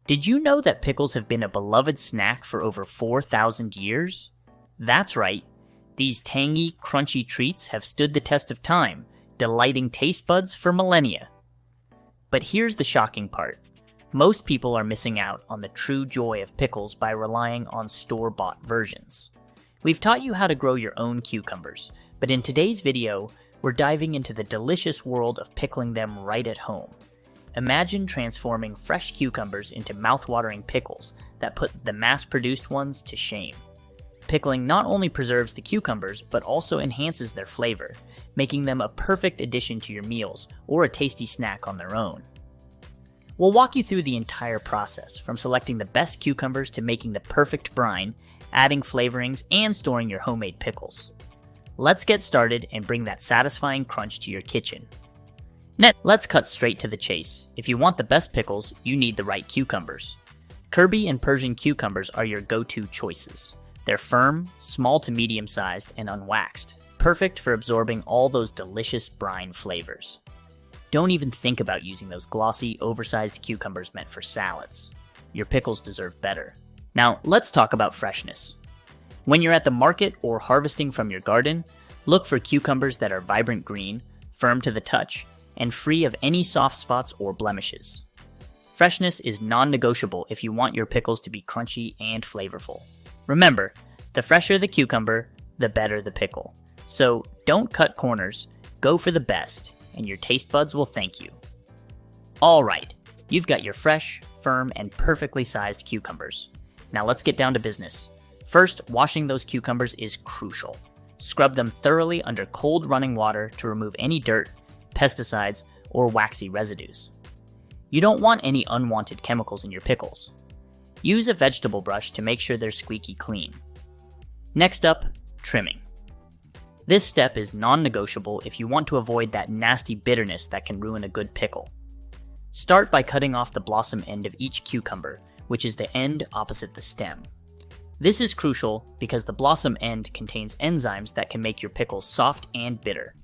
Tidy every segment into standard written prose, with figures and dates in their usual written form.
Did you know that pickles have been a beloved snack for over 4,000 years? That's right. These tangy, crunchy treats have stood the test of time, delighting taste buds for millennia. But here's the shocking part. Most people are missing out on the true joy of pickles by relying on store-bought versions. We've taught you how to grow your own cucumbers, but in today's video, we're diving into the delicious world of pickling them right at home. Imagine transforming fresh cucumbers into mouth-watering pickles that put the mass-produced ones to shame. Pickling not only preserves the cucumbers, but also enhances their flavor, making them a perfect addition to your meals or a tasty snack on their own. We'll walk you through the entire process, from selecting the best cucumbers to making the perfect brine, adding flavorings, and storing your homemade pickles. Let's get started and bring that satisfying crunch to your kitchen. Let's cut straight to the chase. If you want the best pickles, you need the right cucumbers. Kirby and Persian cucumbers are your go-to choices. They're firm, small to medium-sized, and unwaxed, perfect for absorbing all those delicious brine flavors. Don't even think about using those glossy, oversized cucumbers meant for salads. Your pickles deserve better. Now, let's talk about freshness. When you're at the market or harvesting from your garden, look for cucumbers that are vibrant green, firm to the touch, and free of any soft spots or blemishes. Freshness is non-negotiable if you want your pickles to be crunchy and flavorful. Remember, the fresher the cucumber, the better the pickle. So don't cut corners, go for the best, and your taste buds will thank you. Alright, you've got your fresh, firm, and perfectly sized cucumbers. Now let's get down to business. First, washing those cucumbers is crucial. Scrub them thoroughly under cold running water to remove any dirt, pesticides, or waxy residues. You don't want any unwanted chemicals in your pickles. Use a vegetable brush to make sure they're squeaky clean. Next up, trimming. This step is non-negotiable if you want to avoid that nasty bitterness that can ruin a good pickle. Start by cutting off the blossom end of each cucumber, which is the end opposite the stem. This is crucial because the blossom end contains enzymes that can make your pickles soft and bitter.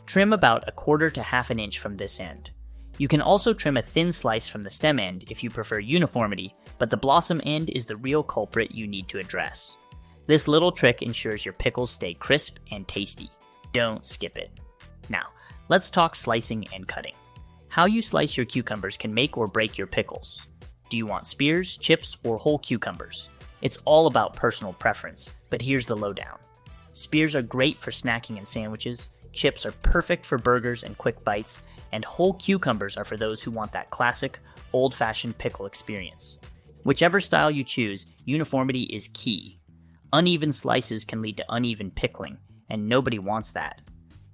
Trim about 1/4 to 1/2 inch from this end. You can also trim a thin slice from the stem end if you prefer uniformity, but the blossom end is the real culprit you need to address. This little trick ensures your pickles stay crisp and tasty. Don't skip it. Now, let's talk slicing and cutting. How you slice your cucumbers can make or break your pickles. Do you want spears, chips, or whole cucumbers? It's all about personal preference, but here's the lowdown. Spears are great for snacking and sandwiches, chips are perfect for burgers and quick bites, and whole cucumbers are for those who want that classic, old-fashioned pickle experience. Whichever style you choose, uniformity is key. Uneven slices can lead to uneven pickling, and nobody wants that.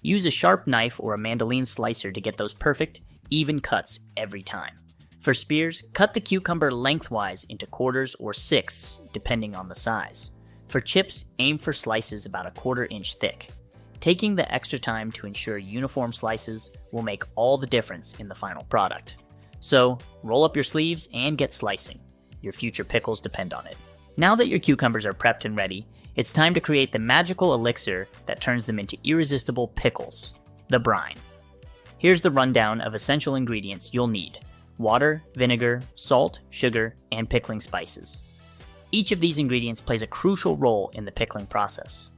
Use a sharp knife or a mandolin slicer to get those perfect, even cuts every time. For spears, cut the cucumber lengthwise into quarters or sixths, depending on the size. For chips, aim for slices about 1/4 inch thick. Taking the extra time to ensure uniform slices will make all the difference in the final product. So, roll up your sleeves and get slicing. Your future pickles depend on it. Now that your cucumbers are prepped and ready, it's time to create the magical elixir that turns them into irresistible pickles, the brine. Here's the rundown of essential ingredients you'll need: water, vinegar, salt, sugar, and pickling spices. Each of these ingredients plays a crucial role in the pickling process.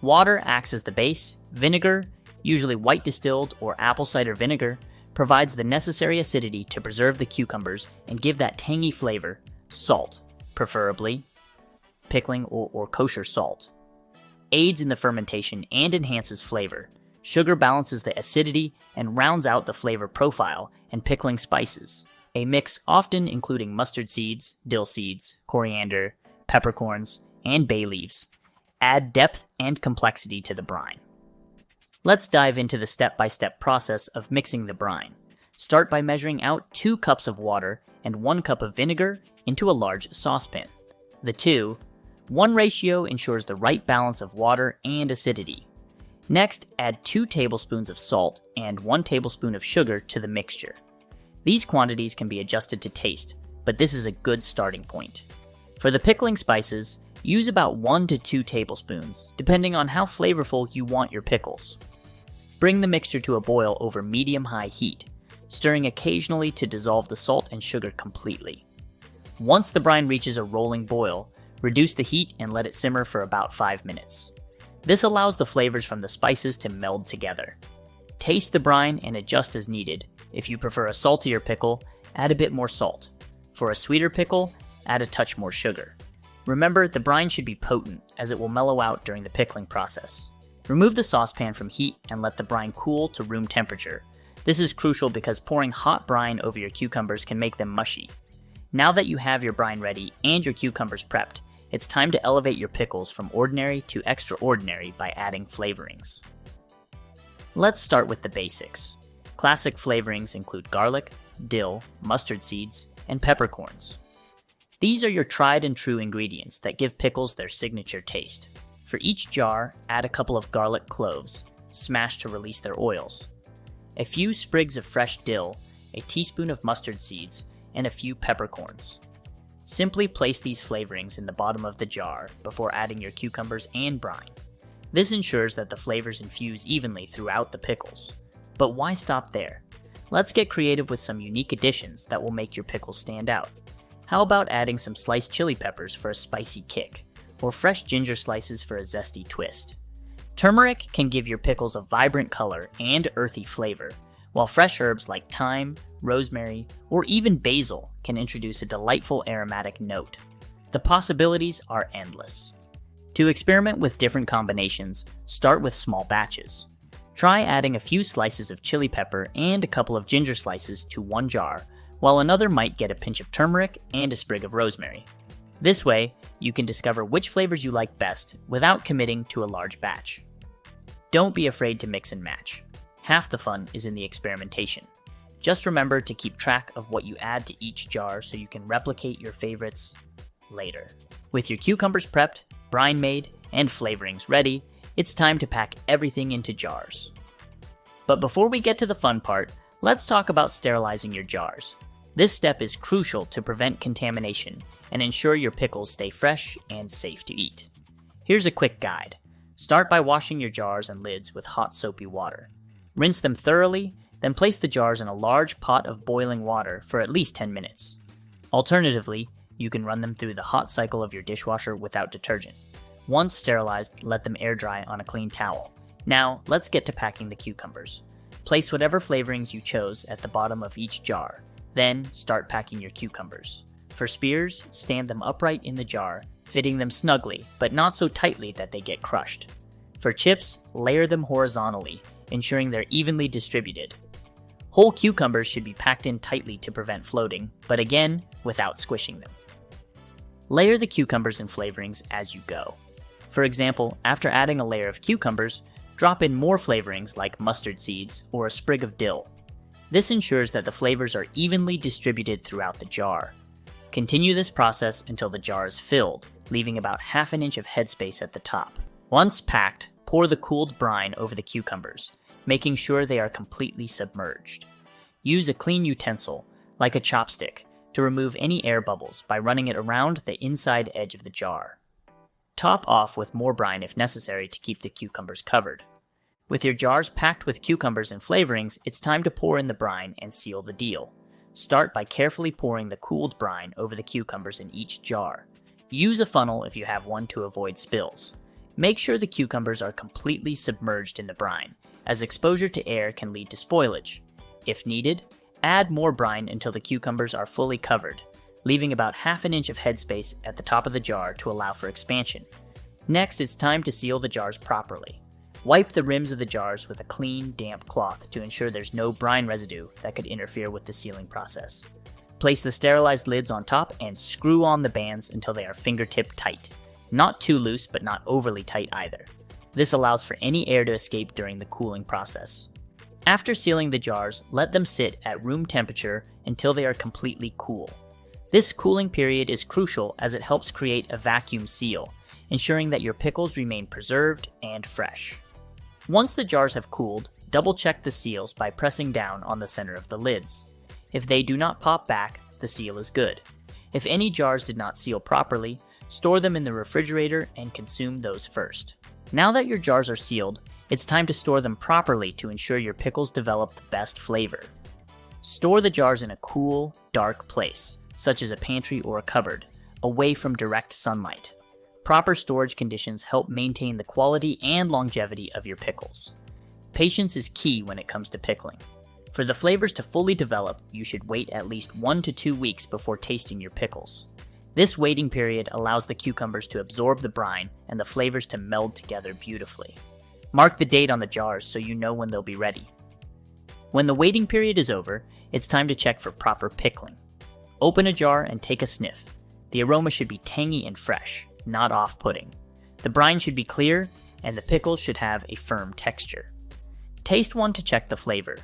Water acts as the base. Vinegar, usually white distilled or apple cider vinegar, provides the necessary acidity to preserve the cucumbers and give that tangy flavor. Salt, preferably pickling or kosher salt, aids in the fermentation and enhances flavor. Sugar balances the acidity and rounds out the flavor profile, and pickling spices, a mix often including mustard seeds, dill seeds, coriander, peppercorns, and bay leaves, add depth and complexity to the brine. Let's dive into the step-by-step process of mixing the brine. Start by measuring out 2 cups of water and 1 cup of vinegar into a large saucepan. The 2:1 ratio ensures the right balance of water and acidity. Next, add 2 tablespoons of salt and 1 tablespoon of sugar to the mixture. These quantities can be adjusted to taste, but this is a good starting point. For the pickling spices, use about 1 to 2 tablespoons, depending on how flavorful you want your pickles. Bring the mixture to a boil over medium-high heat, stirring occasionally to dissolve the salt and sugar completely. Once the brine reaches a rolling boil, reduce the heat and let it simmer for about 5 minutes. This allows the flavors from the spices to meld together. Taste the brine and adjust as needed. If you prefer a saltier pickle, add a bit more salt. For a sweeter pickle, add a touch more sugar. Remember, the brine should be potent, as it will mellow out during the pickling process. Remove the saucepan from heat and let the brine cool to room temperature. This is crucial because pouring hot brine over your cucumbers can make them mushy. Now that you have your brine ready and your cucumbers prepped, it's time to elevate your pickles from ordinary to extraordinary by adding flavorings. Let's start with the basics. Classic flavorings include garlic, dill, mustard seeds, and peppercorns. These are your tried and true ingredients that give pickles their signature taste. For each jar, add a couple of garlic cloves, smashed to release their oils, a few sprigs of fresh dill, a teaspoon of mustard seeds, and a few peppercorns. Simply place these flavorings in the bottom of the jar before adding your cucumbers and brine. This ensures that the flavors infuse evenly throughout the pickles. But why stop there? Let's get creative with some unique additions that will make your pickles stand out. How about adding some sliced chili peppers for a spicy kick, or fresh ginger slices for a zesty twist? Turmeric can give your pickles a vibrant color and earthy flavor, while fresh herbs like thyme, rosemary, or even basil can introduce a delightful aromatic note. The possibilities are endless. To experiment with different combinations, start with small batches. Try adding a few slices of chili pepper and a couple of ginger slices to one jar, while another might get a pinch of turmeric and a sprig of rosemary. This way, you can discover which flavors you like best without committing to a large batch. Don't be afraid to mix and match. Half the fun is in the experimentation. Just remember to keep track of what you add to each jar so you can replicate your favorites later. With your cucumbers prepped, brine made, and flavorings ready, it's time to pack everything into jars. But before we get to the fun part, let's talk about sterilizing your jars. This step is crucial to prevent contamination and ensure your pickles stay fresh and safe to eat. Here's a quick guide. Start by washing your jars and lids with hot soapy water. Rinse them thoroughly, then place the jars in a large pot of boiling water for at least 10 minutes. Alternatively, you can run them through the hot cycle of your dishwasher without detergent. Once sterilized, let them air dry on a clean towel. Now, let's get to packing the cucumbers. Place whatever flavorings you chose at the bottom of each jar. Then, start packing your cucumbers. For spears, stand them upright in the jar, fitting them snugly, but not so tightly that they get crushed. For chips, layer them horizontally, ensuring they're evenly distributed. Whole cucumbers should be packed in tightly to prevent floating, but again, without squishing them. Layer the cucumbers and flavorings as you go. For example, after adding a layer of cucumbers, drop in more flavorings like mustard seeds or a sprig of dill. This ensures that the flavors are evenly distributed throughout the jar. Continue this process until the jar is filled, leaving about half an inch of headspace at the top. Once packed, pour the cooled brine over the cucumbers, making sure they are completely submerged. Use a clean utensil, like a chopstick, to remove any air bubbles by running it around the inside edge of the jar. Top off with more brine if necessary to keep the cucumbers covered. With your jars packed with cucumbers and flavorings, it's time to pour in the brine and seal the deal. Start by carefully pouring the cooled brine over the cucumbers in each jar. Use a funnel if you have one to avoid spills. Make sure the cucumbers are completely submerged in the brine, as exposure to air can lead to spoilage. If needed, add more brine until the cucumbers are fully covered, leaving about half an inch of headspace at the top of the jar to allow for expansion. Next, it's time to seal the jars properly. Wipe the rims of the jars with a clean, damp cloth to ensure there's no brine residue that could interfere with the sealing process. Place the sterilized lids on top and screw on the bands until they are fingertip tight. Not too loose, but not overly tight either. This allows for any air to escape during the cooling process. After sealing the jars, let them sit at room temperature until they are completely cool. This cooling period is crucial as it helps create a vacuum seal, ensuring that your pickles remain preserved and fresh. Once the jars have cooled, double-check the seals by pressing down on the center of the lids. If they do not pop back, the seal is good. If any jars did not seal properly, store them in the refrigerator and consume those first. Now that your jars are sealed, it's time to store them properly to ensure your pickles develop the best flavor. Store the jars in a cool, dark place, such as a pantry or a cupboard, away from direct sunlight. Proper storage conditions help maintain the quality and longevity of your pickles. Patience is key when it comes to pickling. For the flavors to fully develop, you should wait at least 1 to 2 weeks before tasting your pickles. This waiting period allows the cucumbers to absorb the brine and the flavors to meld together beautifully. Mark the date on the jars so you know when they'll be ready. When the waiting period is over, it's time to check for proper pickling. Open a jar and take a sniff. The aroma should be tangy and fresh, not off-putting. The brine should be clear, and the pickles should have a firm texture. Taste one to check the flavor.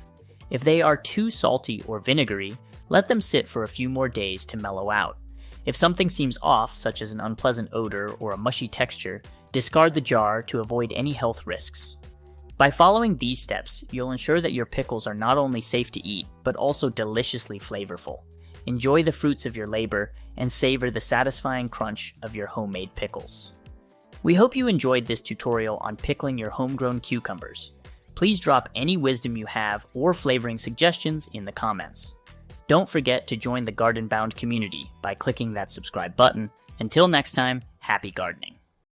If they are too salty or vinegary, let them sit for a few more days to mellow out. If something seems off, such as an unpleasant odor or a mushy texture, discard the jar to avoid any health risks. By following these steps, you'll ensure that your pickles are not only safe to eat, but also deliciously flavorful. Enjoy the fruits of your labor and savor the satisfying crunch of your homemade pickles. We hope you enjoyed this tutorial on pickling your homegrown cucumbers. Please drop any wisdom you have or flavoring suggestions in the comments. Don't forget to join the Garden Bound community by clicking that subscribe button. Until next time, happy gardening.